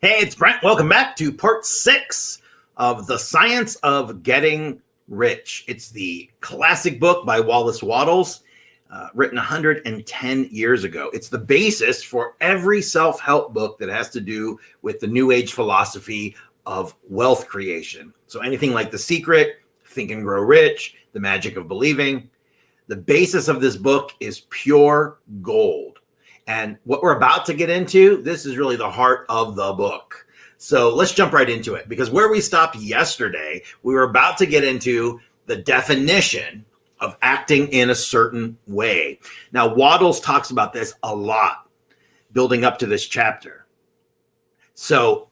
Hey, it's Brent. Welcome back to part 6 of The Science of Getting Rich. It's the classic book by Wallace Wattles, written 110 years ago. It's the basis for every self-help book that has to do with the New Age philosophy of wealth creation. So anything like The Secret, Think and Grow Rich, The Magic of Believing. The basis of this book is pure gold. And what we're about to get into, this is really the heart of the book. So let's jump right into it, because where we stopped yesterday, we were about to get into the definition of acting in a certain way. Now, Wattles talks about this a lot, building up to this chapter. So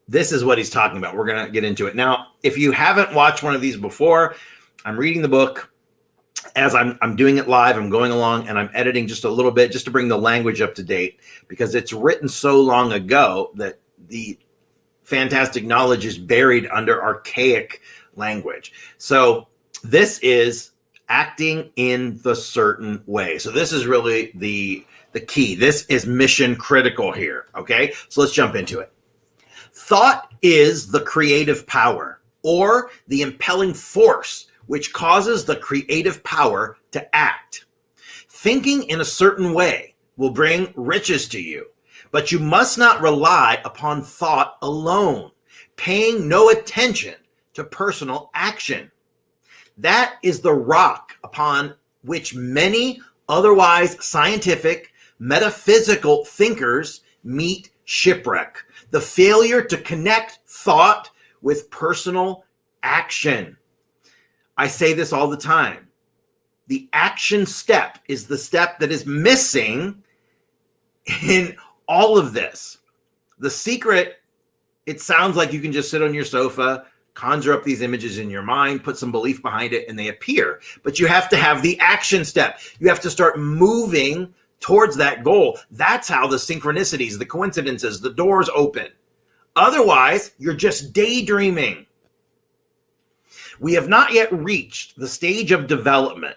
this is what he's talking about. We're going to get into it. Now, if you haven't watched one of these before, I'm reading the book. As I'm doing it live, I'm going along and I'm editing just a little bit just to bring the language up to date, because it's written so long ago that the fantastic knowledge is buried under archaic language. So this is acting in the certain way. So this is really the key. This is mission critical here. Okay, so let's jump into it. Thought is the creative power, or the impelling force which causes the creative power to act. Thinking in a certain way will bring riches to you, but you must not rely upon thought alone, paying no attention to personal action. That is the rock upon which many otherwise scientific, metaphysical thinkers meet shipwreck: the failure to connect thought with personal action. I say this all the time. The action step is the step that is missing in all of this. The secret, it sounds like you can just sit on your sofa, conjure up these images in your mind, put some belief behind it, and they appear. But you have to have the action step. You have to start moving towards that goal. That's how the synchronicities, the coincidences, the doors open. Otherwise, you're just daydreaming. We have not yet reached the stage of development,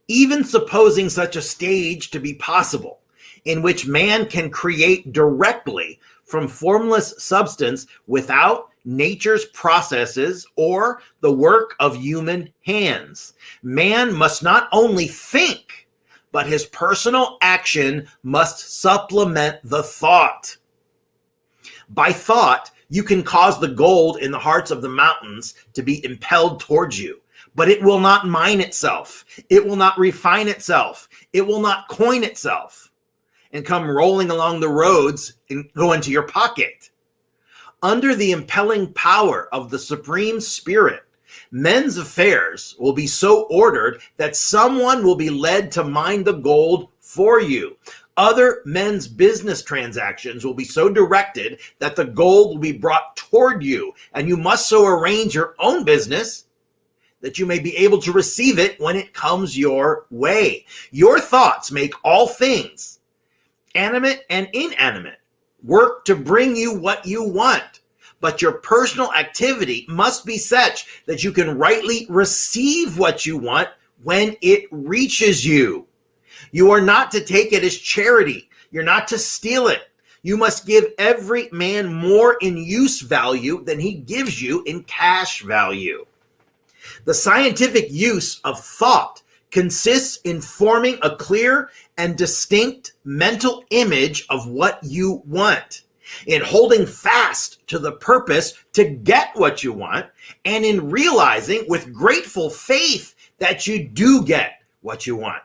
even supposing such a stage to be possible, in which man can create directly from formless substance without nature's processes or the work of human hands. Man must not only think, but his personal action must supplement the thought. By thought, you can cause the gold in the hearts of the mountains to be impelled towards you, but it will not mine itself. It will not refine itself. It will not coin itself and come rolling along the roads and go into your pocket. Under the impelling power of the Supreme Spirit, men's affairs will be so ordered that someone will be led to mine the gold for you. Other men's business transactions will be so directed that the gold will be brought toward you, and you must so arrange your own business that you may be able to receive it when it comes your way. Your thoughts make all things, animate and inanimate, work to bring you what you want, but your personal activity must be such that you can rightly receive what you want when it reaches you. You are not to take it as charity. You're not to steal it. You must give every man more in use value than he gives you in cash value. The scientific use of thought consists in forming a clear and distinct mental image of what you want, in holding fast to the purpose to get what you want, and in realizing with grateful faith that you do get what you want.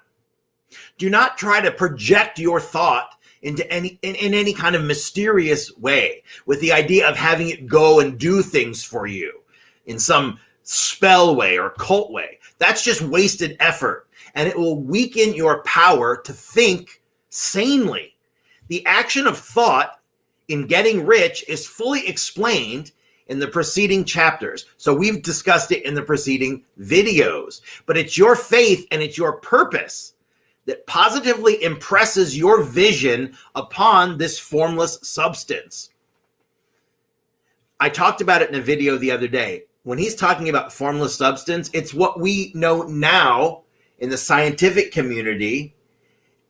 Do not try to project your thought into any kind of mysterious way with the idea of having it go and do things for you in some spell way or cult way. That's just wasted effort, and it will weaken your power to think sanely. The action of thought in getting rich is fully explained in the preceding chapters. So we've discussed it in the preceding videos, but it's your faith and it's your purpose that positively impresses your vision upon this formless substance. I talked about it in a video the other day. When he's talking about formless substance, it's what we know now in the scientific community.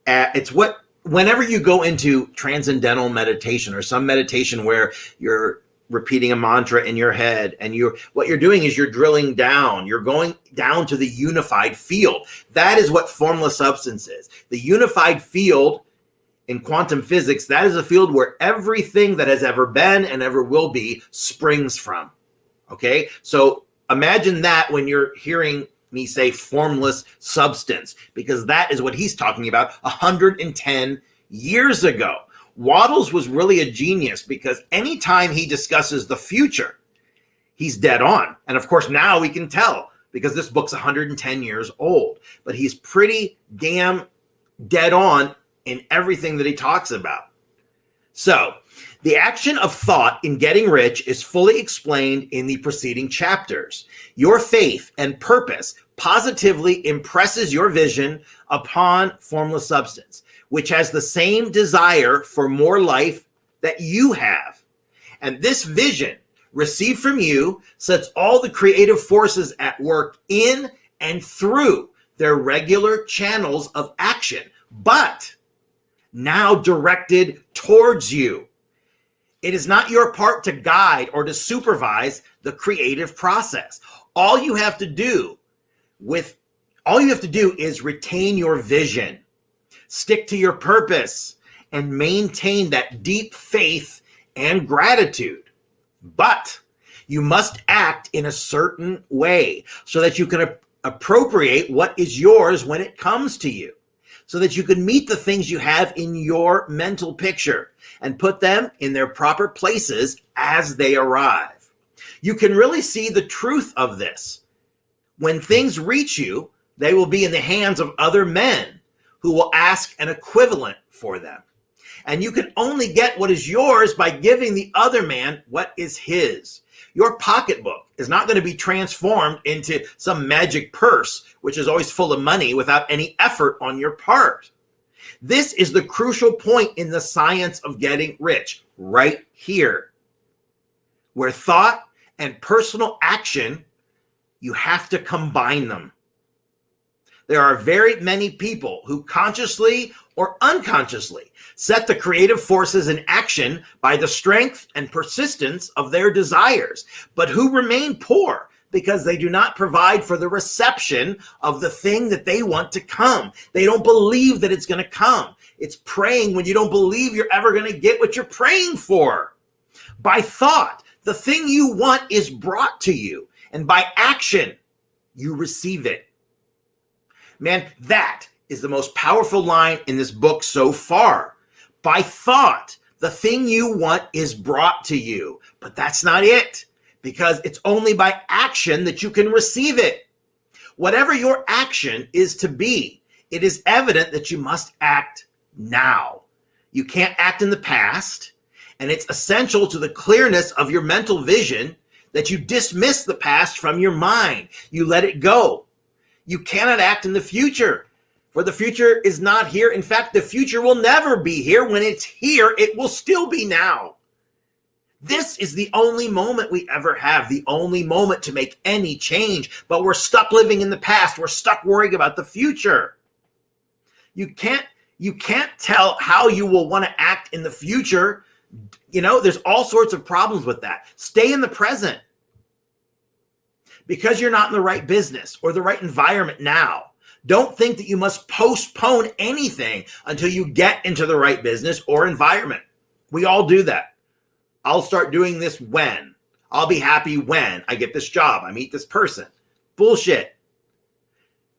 It's what whenever you go into transcendental meditation or some meditation where you're repeating a mantra in your head and what you're doing is you're drilling down, you're going down to the unified field. That is what formless substance is. The unified field in quantum physics, that is a field where everything that has ever been and ever will be springs from. Okay? So imagine that when you're hearing me say formless substance, because that is what he's talking about 110 years ago. Wattles was really a genius because anytime he discusses the future, he's dead on. And of course, now we can tell because this book's 110 years old, but he's pretty damn dead on in everything that he talks about. So the action of thought in getting rich is fully explained in the preceding chapters. Your faith and purpose positively impresses your vision upon formless substance, which has the same desire for more life that you have. And this vision received from you sets all the creative forces at work in and through their regular channels of action, but now directed towards you. It is not your part to guide or to supervise the creative process. All you have to do is retain your vision, stick to your purpose, and maintain that deep faith and gratitude. But you must act in a certain way so that you can appropriate what is yours when it comes to you, so that you can meet the things you have in your mental picture and put them in their proper places as they arrive. You can really see the truth of this. When things reach you, they will be in the hands of other men who will ask an equivalent for them. And you can only get what is yours by giving the other man what is his. Your pocketbook is not going to be transformed into some magic purse, which is always full of money without any effort on your part. This is the crucial point in the science of getting rich, right here, where thought and personal action, you have to combine them. There are very many people who consciously or unconsciously set the creative forces in action by the strength and persistence of their desires, but who remain poor because they do not provide for the reception of the thing that they want to come. They don't believe that it's going to come. It's praying when you don't believe you're ever going to get what you're praying for. By thought, the thing you want is brought to you, and by action, you receive it. Man, that is the most powerful line in this book so far. By thought, the thing you want is brought to you. But that's not it, because it's only by action that you can receive it. Whatever your action is to be, it is evident that you must act now. You can't act in the past, and it's essential to the clearness of your mental vision that you dismiss the past from your mind. You let it go. You cannot act in the future, for the future is not here. In fact, the future will never be here. When it's here, it will still be now. This is the only moment we ever have, the only moment to make any change. But we're stuck living in the past. We're stuck worrying about the future. You can't tell how you will want to act in the future. You know, there's all sorts of problems with that. Stay in the present. Because you're not in the right business or the right environment now, don't think that you must postpone anything until you get into the right business or environment. We all do that. I'll start doing this when. I'll be happy when I get this job, I meet this person. Bullshit.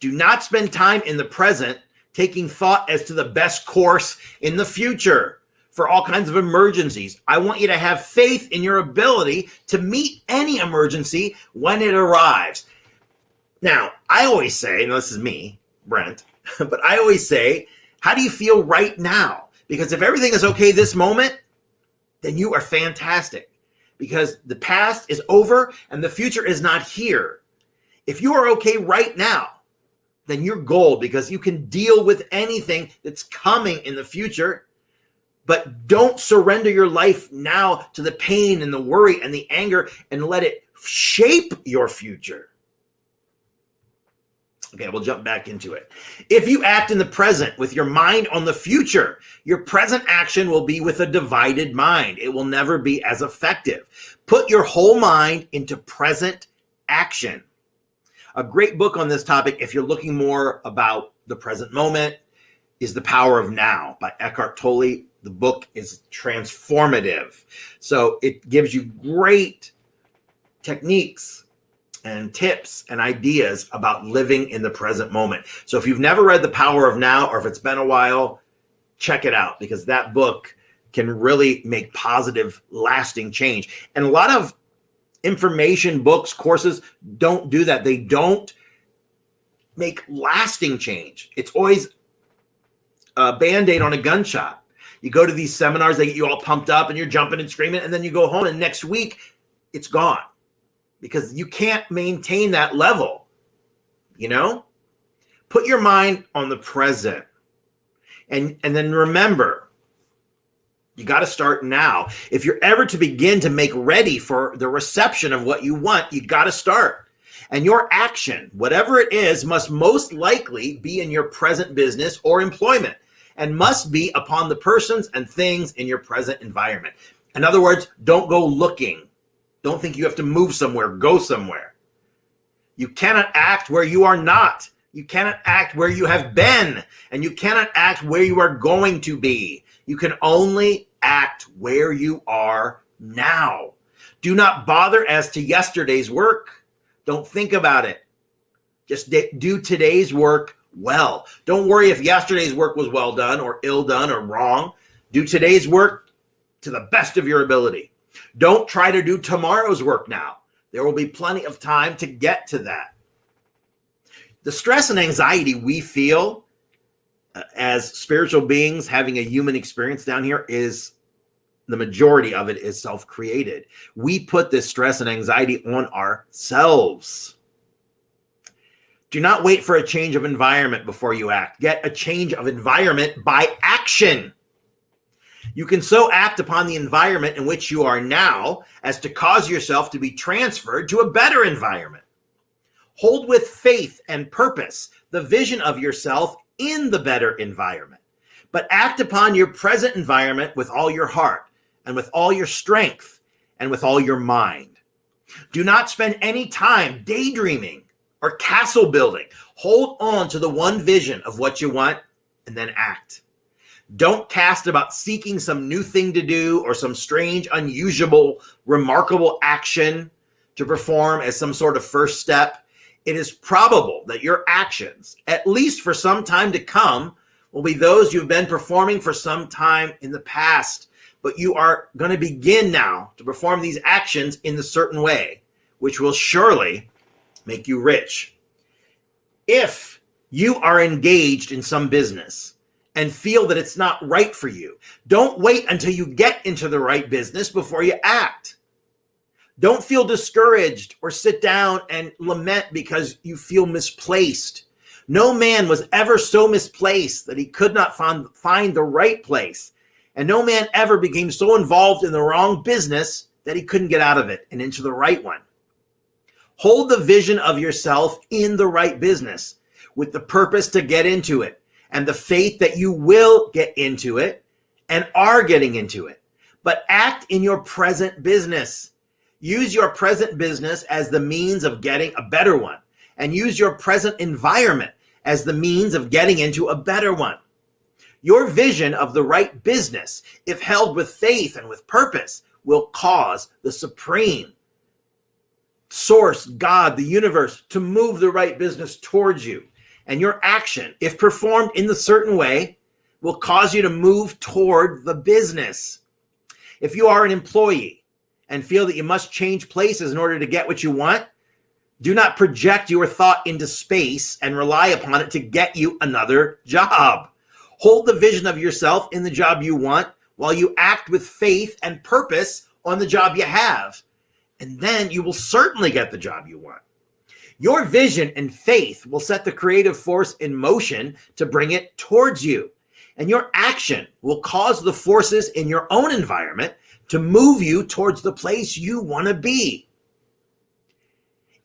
Do not spend time in the present taking thought as to the best course in the future for all kinds of emergencies. I want you to have faith in your ability to meet any emergency when it arrives. Now, I always say, and this is me, Brent, but I always say, how do you feel right now? Because if everything is okay this moment, then you are fantastic, because the past is over and the future is not here. If you are okay right now, then you're gold, because you can deal with anything that's coming in the future. But don't surrender your life now to the pain and the worry and the anger and let it shape your future. Okay, we'll jump back into it. If you act in the present with your mind on the future, your present action will be with a divided mind. It will never be as effective. Put your whole mind into present action. A great book on this topic, if you're looking more about the present moment, is The Power of Now by Eckhart Tolle. The book is transformative. So it gives you great techniques and tips and ideas about living in the present moment. So if you've never read The Power of Now, or if it's been a while, check it out, because that book can really make positive, lasting change. And a lot of information books, courses don't do that. They don't make lasting change. It's always a Band-Aid on a gunshot. You go to these seminars, they get you all pumped up and you're jumping and screaming, and then you go home and next week it's gone, because you can't maintain that level. Put your mind on the present, and then remember, you got to start now. If you're ever to begin to make ready for the reception of what you want, you got to start. And your action, whatever it is, must most likely be in your present business or employment, and must be upon the persons and things in your present environment. In other words, don't go looking. Don't think you have to move somewhere, go somewhere. You cannot act where you are not. You cannot act where you have been, and you cannot act where you are going to be. You can only act where you are now. Do not bother as to yesterday's work. Don't think about it. Just do today's work well. Don't worry if yesterday's work was well done or ill done or wrong. Do today's work to the best of your ability. Don't try to do tomorrow's work now. There will be plenty of time to get to that. The stress and anxiety we feel as spiritual beings having a human experience down here, is the majority of it is self-created. We put this stress and anxiety on ourselves. Do not wait for a change of environment before you act. Get a change of environment by action. You can so act upon the environment in which you are now as to cause yourself to be transferred to a better environment. Hold with faith and purpose the vision of yourself in the better environment, but act upon your present environment with all your heart and with all your strength and with all your mind. Do not spend any time daydreaming or castle building. Hold on to the one vision of what you want and then act. Don't cast about seeking some new thing to do or some strange, unusual, remarkable action to perform as some sort of first step. It is probable that your actions, at least for some time to come, will be those you've been performing for some time in the past. But you are going to begin now to perform these actions in a certain way, which will surely make you rich. If you are engaged in some business and feel that it's not right for you, don't wait until you get into the right business before you act. Don't feel discouraged or sit down and lament because you feel misplaced. No man was ever so misplaced that he could not find the right place. And no man ever became so involved in the wrong business that he couldn't get out of it and into the right one. Hold the vision of yourself in the right business with the purpose to get into it and the faith that you will get into it and are getting into it. But act in your present business. Use your present business as the means of getting a better one, and use your present environment as the means of getting into a better one. Your vision of the right business, if held with faith and with purpose, will cause the supreme source, God, the universe, to move the right business towards you. And your action, if performed in the certain way, will cause you to move toward the business. If you are an employee and feel that you must change places in order to get what you want, do not project your thought into space and rely upon it to get you another job. Hold the vision of yourself in the job you want while you act with faith and purpose on the job you have. And then you will certainly get the job you want. Your vision and faith will set the creative force in motion to bring it towards you. And your action will cause the forces in your own environment to move you towards the place you want to be.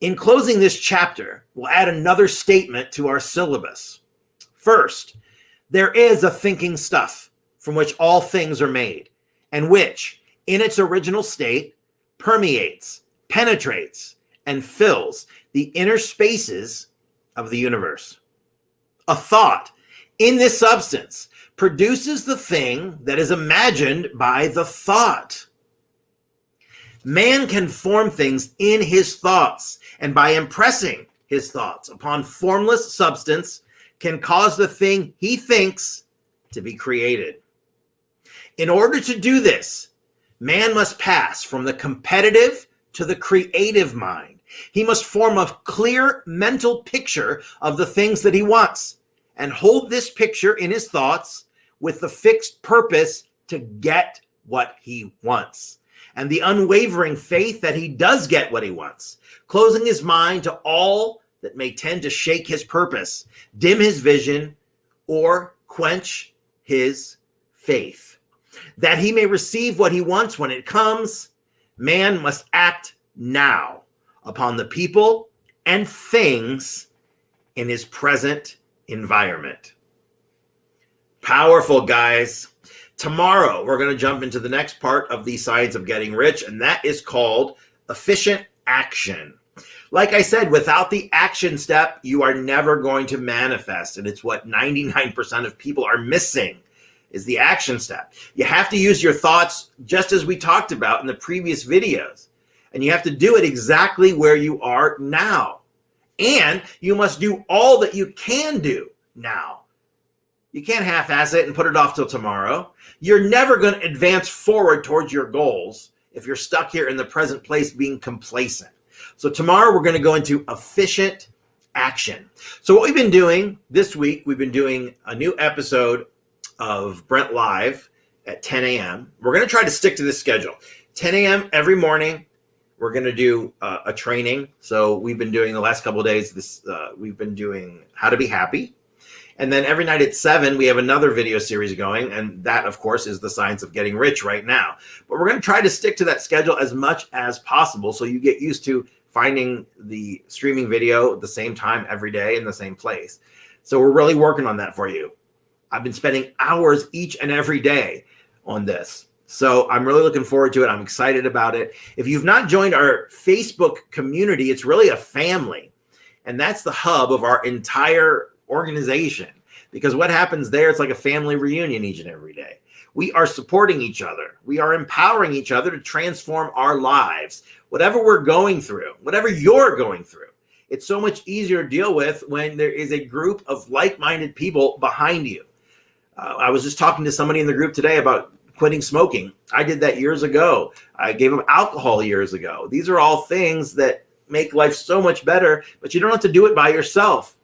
In closing this chapter, we'll add another statement to our syllabus. First, there is a thinking stuff from which all things are made, and which, in its original state, permeates, penetrates, and fills the inner spaces of the universe. A thought in this substance produces the thing that is imagined by the thought. Man can form things in his thoughts, and by impressing his thoughts upon formless substance, can cause the thing he thinks to be created. In order to do this, man must pass from the competitive to the creative mind. He must form a clear mental picture of the things that he wants and hold this picture in his thoughts with the fixed purpose to get what he wants, and the unwavering faith that he does get what he wants, closing his mind to all that may tend to shake his purpose, dim his vision, or quench his faith. That he may receive what he wants when it comes, man must act now upon the people and things in his present environment. Powerful, guys. Tomorrow, we're going to jump into the next part of the Science of Getting Rich, and that is called efficient action. Like I said, without the action step, you are never going to manifest, and it's what 99% of people are missing, is the action step. You have to use your thoughts just as we talked about in the previous videos, and you have to do it exactly where you are now. And you must do all that you can do now. You can't half-ass it and put it off till tomorrow. You're never going to advance forward towards your goals if you're stuck here in the present place being complacent. So tomorrow we're going to go into efficient action. So what we've been doing this week, we've been doing a new episode of Brent Live at 10 a.m. We're going to try to stick to this schedule. 10 a.m. every morning, we're going to do a training. So we've been doing the last couple of days, we've been doing how to be happy. And then every night at 7, we have another video series going. And that, of course, is the Science of Getting Rich right now. But we're going to try to stick to that schedule as much as possible so you get used to finding the streaming video at the same time every day in the same place. So we're really working on that for you. I've been spending hours each and every day on this. So I'm really looking forward to it. I'm excited about it. If you've not joined our Facebook community, it's really a family. And that's the hub of our entire organization, because what happens there, it's like a family reunion each and every day. We are supporting each other. We are empowering each other to transform our lives. Whatever we're going through, whatever you're going through, it's so much easier to deal with when there is a group of like-minded people behind you. I was just talking to somebody in the group today about quitting smoking. I did that years ago. I gave up alcohol years ago. These are all things that make life so much better, but you don't have to do it by yourself.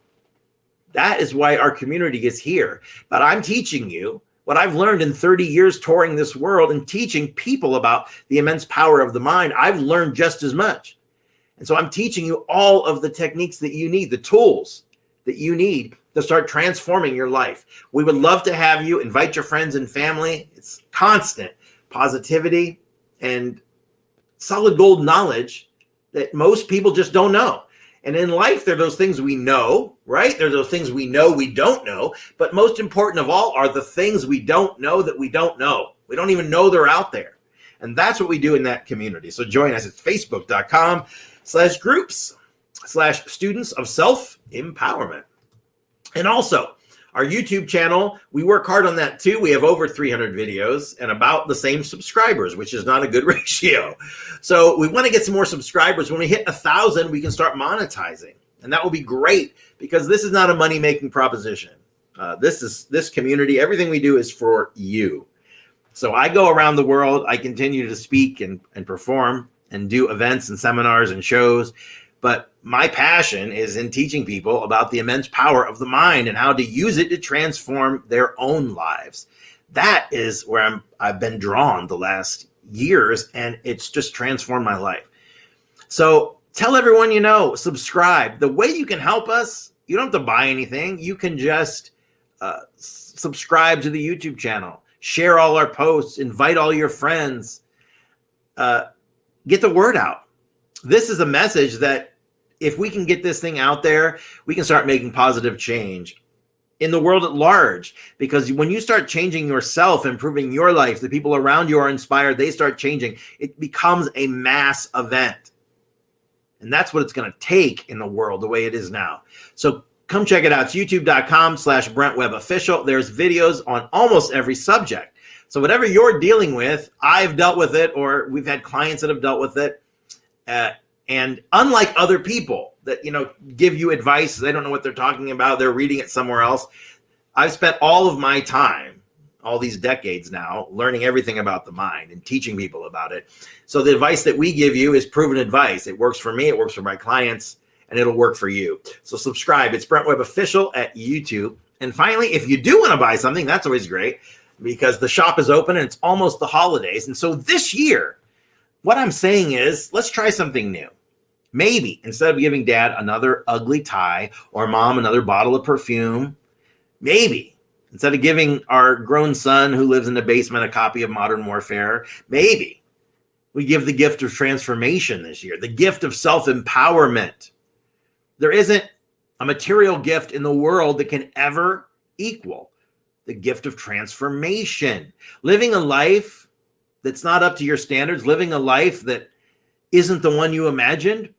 That is why our community is here. But I'm teaching you what I've learned in 30 years touring this world and teaching people about the immense power of the mind. I've learned just as much. And so I'm teaching you all of the techniques that you need, the tools that you need to start transforming your life. We would love to have you. Invite your friends and family. It's constant positivity and solid gold knowledge that most people just don't know. And in life, there are those things we know, right? There are those things we know we don't know. But most important of all are the things we don't know that we don't know. We don't even know they're out there. And that's what we do in that community. So join us at facebook.com/groups/students of self-empowerment. And also, our YouTube channel, we work hard on that too. We have over 300 videos and about the same subscribers, which is not a good ratio. So we want to get some more subscribers. When we hit 1,000, we can start monetizing. And that will be great because this is not a money-making proposition. This community, everything we do is for you. So I go around the world. I continue to speak and perform and do events and seminars and shows. But my passion is in teaching people about the immense power of the mind and how to use it to transform their own lives. That is where I've been drawn the last years, and it's just transformed my life. So tell everyone you know, subscribe. The way you can help us, you don't have to buy anything. You can just subscribe to the YouTube channel, share all our posts, invite all your friends, get the word out. This is a message that if we can get this thing out there, we can start making positive change in the world at large. Because when you start changing yourself, improving your life, the people around you are inspired, they start changing, it becomes a mass event. And that's what it's going to take in the world the way it is now. So come check it out. It's youtube.com/BrentWebbOfficial. There's videos on almost every subject. So whatever you're dealing with, I've dealt with it, or we've had clients that have dealt with it. And unlike other people that, give you advice, they don't know what they're talking about, they're reading it somewhere else. I've spent all of my time, all these decades now, learning everything about the mind and teaching people about it. So the advice that we give you is proven advice. It works for me, it works for my clients, and it'll work for you. So subscribe. It's Brent Webb Official at YouTube. And finally, if you do want to buy something, that's always great, because the shop is open and it's almost the holidays. And so this year, what I'm saying is, let's try something new. Maybe instead of giving dad another ugly tie or mom another bottle of perfume, maybe instead of giving our grown son who lives in the basement a copy of Modern Warfare, maybe we give the gift of transformation this year, the gift of self-empowerment. There isn't a material gift in the world that can ever equal the gift of transformation. Living a life that's not up to your standards, living a life that isn't the one you imagined,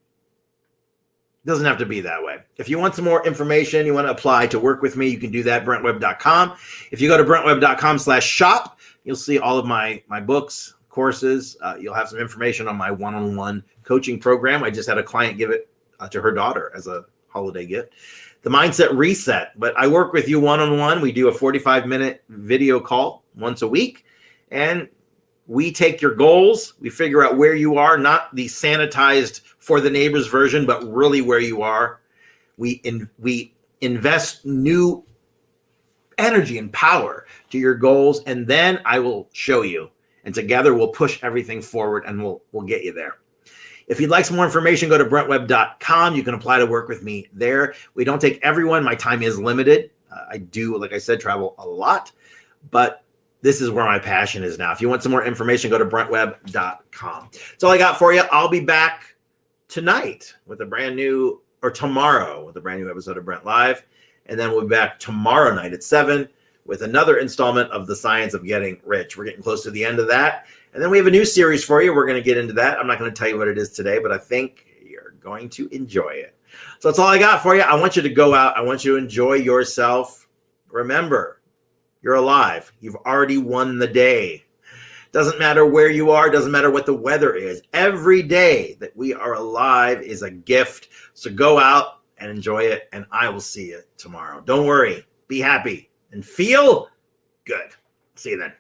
doesn't have to be that way. If you want some more information, you want to apply to work with me, you can do that, brentwebb.com. If you go to brentwebb.com/shop, you'll see all of my books, courses. You'll have some information on my one-on-one coaching program. I just had a client give it to her daughter as a holiday gift. The Mindset Reset. But I work with you one-on-one. We do a 45-minute video call once a week. And we take your goals. We figure out where you are, not the sanitized for the neighbors version, but really where you are. We invest new energy and power to your goals. And then I will show you. And together we'll push everything forward and we'll get you there. If you'd like some more information, go to brentwebb.com. You can apply to work with me there. We don't take everyone. My time is limited. I do, like I said, travel a lot, but this is where my passion is now. If you want some more information, go to brentwebb.com. That's all I got for you. I'll be back tonight with tomorrow with a brand new episode of Brent Live. And then we'll be back tomorrow night at 7 with another installment of The Science of Getting Rich. We're getting close to the end of that. And then we have a new series for you. We're going to get into that. I'm not going to tell you what it is today, but I think you're going to enjoy it. So that's all I got for you. I want you to go out. I want you to enjoy yourself. Remember, you're alive. You've already won the day. Doesn't matter where you are. Doesn't matter what the weather is. Every day that we are alive is a gift. So go out and enjoy it. And I will see you tomorrow. Don't worry. Be happy and feel good. See you then.